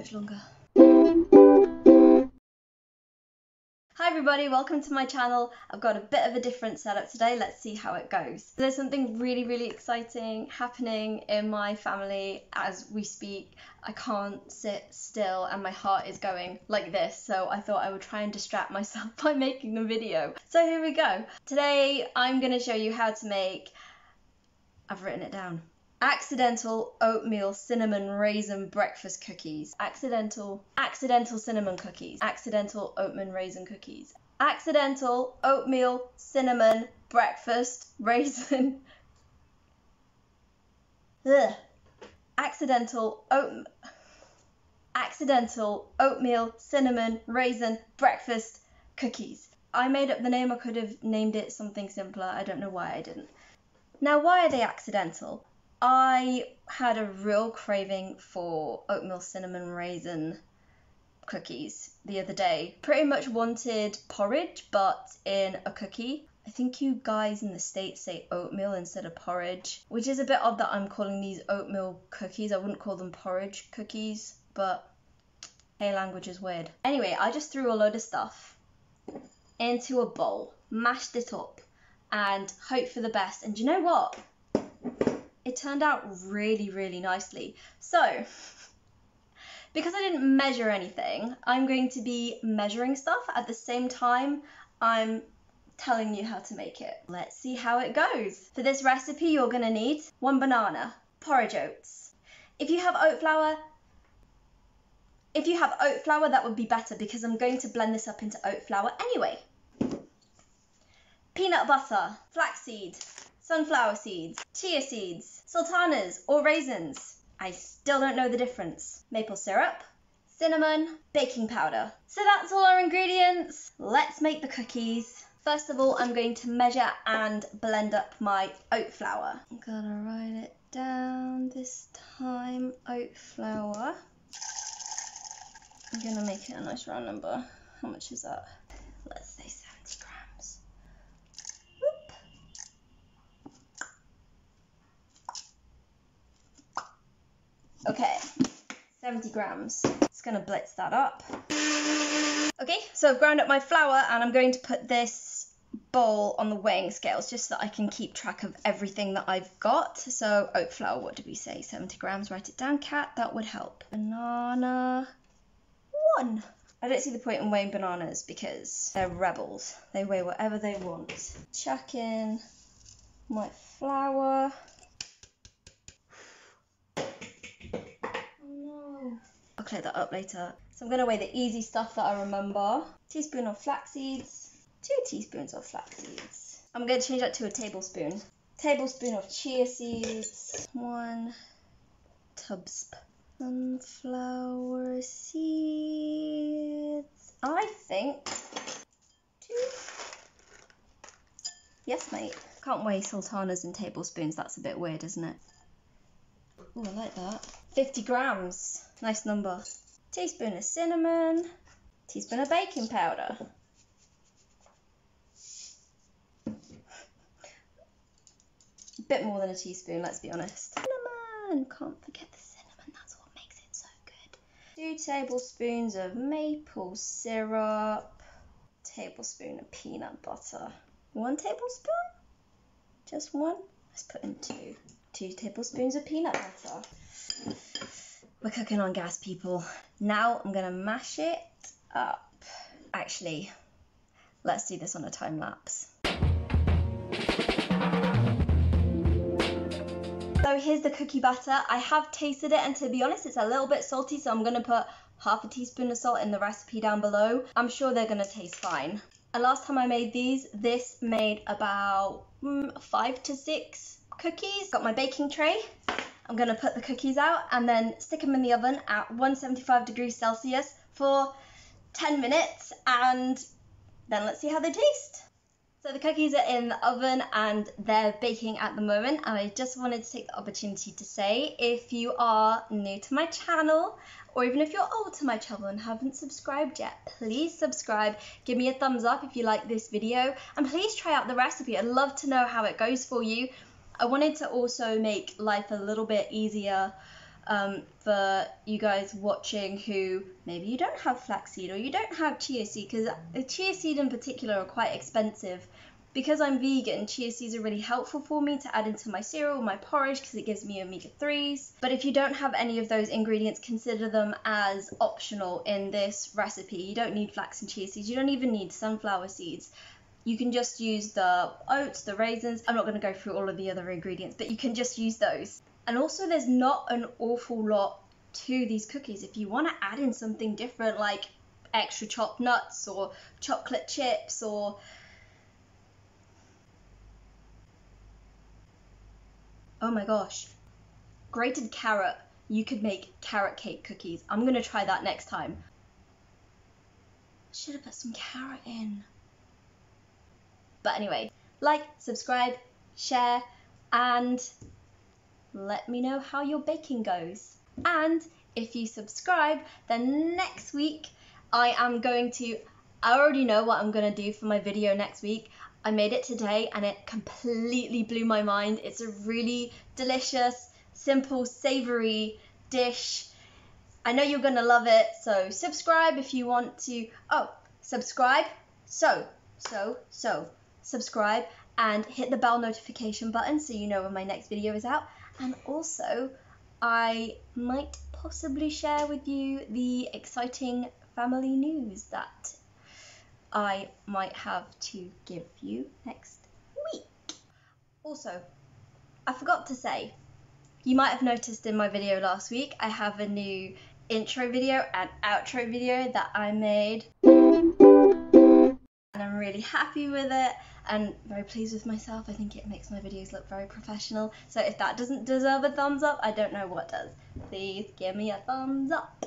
much longer. Hi everybody, welcome to my channel. I've got a bit of a different setup today. Let's see how it goes. There's something really exciting happening in my family as we speak. I can't sit still and my heart is going like this, so I thought I would try and distract myself by making the video. So here we go. Today I'm going to show you how to make, I've written it down, accidental oatmeal cinnamon raisin breakfast cookies. Accidental cinnamon cookies. Accidental oatmeal raisin cookies. Accidental oatmeal cinnamon breakfast raisin. Ugh. Accidental oatmeal cinnamon raisin breakfast cookies. I made up the name. I could have named it something simpler. I don't know why I didn't. Now, why are they accidental? I had a real craving for oatmeal cinnamon raisin cookies the other day. Pretty much wanted porridge, but in a cookie. I think you guys in the States say oatmeal instead of porridge, which is a bit odd that I'm calling these oatmeal cookies. I wouldn't call them porridge cookies, but hey, language is weird. Anyway, I just threw a load of stuff into a bowl, mashed it up, and hoped for the best. And you know what? It turned out really nicely. So, because I didn't measure anything, I'm going to be measuring stuff at the same time I'm telling you how to make it. Let's see how it goes. For this recipe, you're gonna need 1 banana, porridge oats. If you have oat flour, that would be better because I'm going to blend this up into oat flour anyway. Peanut butter, flaxseed, sunflower seeds, chia seeds, sultanas or raisins. I still don't know the difference. Maple syrup, cinnamon, baking powder. So that's all our ingredients. Let's make the cookies. First of all, I'm going to measure and blend up my oat flour. I'm gonna write it down this time. Oat flour. I'm gonna make it a nice round number. How much is that? Let's say 70 grams. Okay, 70 grams. It's gonna blitz that up. Okay, so I've ground up my flour and I'm going to put this bowl on the weighing scales just so that I can keep track of everything that I've got. So oat flour, what did we say? 70 grams, write it down, Kat, that would help. Banana, 1. I don't see the point in weighing bananas because they're rebels. They weigh whatever they want. Chuck in my flour. I'll clear that up later. So I'm going to weigh the easy stuff that I remember. Teaspoon of flax seeds. 2 teaspoons of flax seeds. I'm going to change that to a tablespoon. Tablespoon of chia seeds. 1 tablespoon. Sunflower seeds. I think 2. Yes, mate. Can't weigh sultanas in tablespoons. That's a bit weird, isn't it? Ooh, I like that. 50 grams. Nice number. Teaspoon of cinnamon. Teaspoon of baking powder. A bit more than a teaspoon, let's be honest. Cinnamon. Can't forget the cinnamon. That's what makes it so good. 2 tablespoons of maple syrup. Tablespoon of peanut butter. 1 tablespoon? Just 1? Let's put in 2. 2 tablespoons of peanut butter. We're cooking on gas, people. Now I'm gonna mash it up. Actually, let's do this on a time lapse. So here's the cookie batter. I have tasted it and to be honest, it's a little bit salty, so I'm gonna put half a teaspoon of salt in the recipe down below. I'm sure they're gonna taste fine. And last time I made these, this made about 5 to 6 cookies. Got my baking tray. I'm gonna put the cookies out and then stick them in the oven at 175 degrees Celsius for 10 minutes and then let's see how they taste. So the cookies are in the oven and they're baking at the moment, and I just wanted to take the opportunity to say, if you are new to my channel, or even if you're old to my channel and haven't subscribed yet, please subscribe, give me a thumbs up if you like this video, and please try out the recipe. I'd love to know how it goes for you. I wanted to also make life a little bit easier for you guys watching who maybe you don't have flaxseed or you don't have chia seed, because chia seed in particular are quite expensive. Because I'm vegan, chia seeds are really helpful for me to add into my cereal, my porridge, because it gives me omega-3s. But if you don't have any of those ingredients, consider them as optional in this recipe. You don't need flax and chia seeds. You don't even need sunflower seeds. You can just use the oats, the raisins. I'm not going to go through all of the other ingredients, but you can just use those. And also there's not an awful lot to these cookies. If you want to add in something different, like extra chopped nuts or chocolate chips or... oh my gosh, grated carrot. You could make carrot cake cookies. I'm going to try that next time. Should have put some carrot in. But anyway, like, subscribe, share, and let me know how your baking goes. And if you subscribe, then next week I already know what I'm going to do for my video next week. I made it today and it completely blew my mind. It's a really delicious, simple, savory dish. I know you're going to love it, so subscribe if you want to. Oh, subscribe. Subscribe and hit the bell notification button so you know when my next video is out. And also, I might possibly share with you the exciting family news that I might have to give you next week. Also, I forgot to say, you might have noticed in my video last week, I have a new intro video and outro video that I made. And I'm really happy with it and very pleased with myself. I think it makes my videos look very professional. So if that doesn't deserve a thumbs up, I don't know what does. Please give me a thumbs up.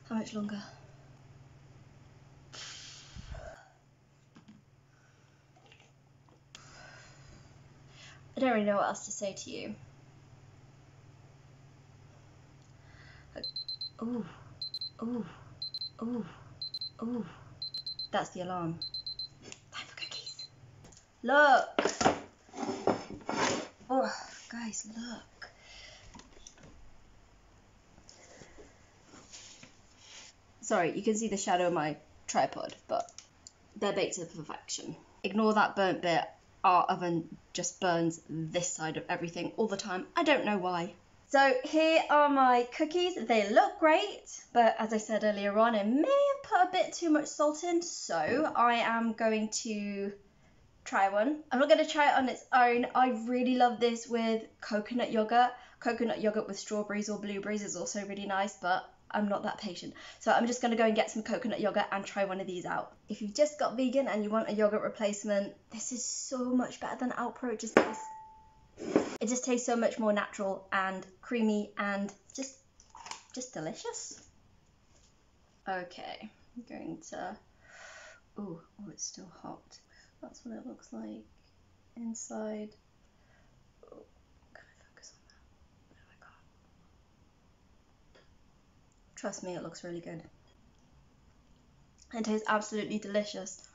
How much longer? I don't really know what else to say to you. Ooh, ooh, ooh, ooh. That's the alarm. Time for cookies. Look! Oh, guys, look. Sorry, you can see the shadow of my tripod, but they're baked to perfection. Ignore that burnt bit. Our oven just burns this side of everything all the time. I don't know why. So here are my cookies. They look great, but as I said earlier on, I may have put a bit too much salt in, so I am going to try one. I'm not going to try it on its own. I really love this with coconut yogurt. Coconut yogurt with strawberries or blueberries is also really nice, but I'm not that patient. So I'm just going to go and get some coconut yogurt and try one of these out. If you've just got vegan and you want a yogurt replacement, this is so much better than Alpro. It just tastes so much more natural and creamy and just delicious. Okay, I'm going to... oh, it's still hot. That's what it looks like inside. Oh, can I focus on that? No, I can't. Trust me, it looks really good. It tastes absolutely delicious.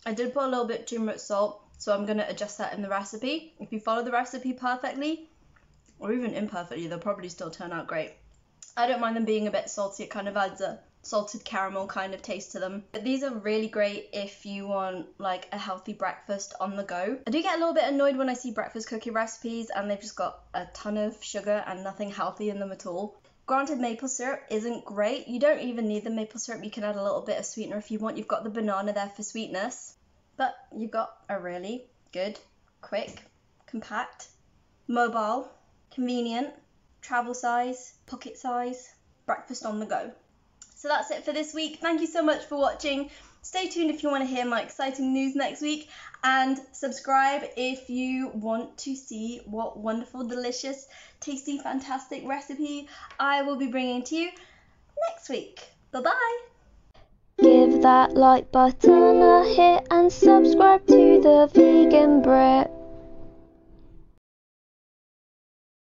I did put a little bit too much salt, so I'm going to adjust that in the recipe. If you follow the recipe perfectly, or even imperfectly, they'll probably still turn out great. I don't mind them being a bit salty. It kind of adds a salted caramel kind of taste to them. But these are really great if you want like a healthy breakfast on the go. I do get a little bit annoyed when I see breakfast cookie recipes and they've just got a ton of sugar and nothing healthy in them at all. Granted, maple syrup isn't great. You don't even need the maple syrup. You can add a little bit of sweetener if you want. You've got the banana there for sweetness. But you've got a really good, quick, compact, mobile, convenient, travel size, pocket size, breakfast on the go. So that's it for this week. Thank you so much for watching. Stay tuned if you want to hear my exciting news next week, and subscribe if you want to see what wonderful, delicious, tasty, fantastic recipe I will be bringing to you next week. Bye-bye. Give that like button a hit and subscribe to the the Vegan Brit.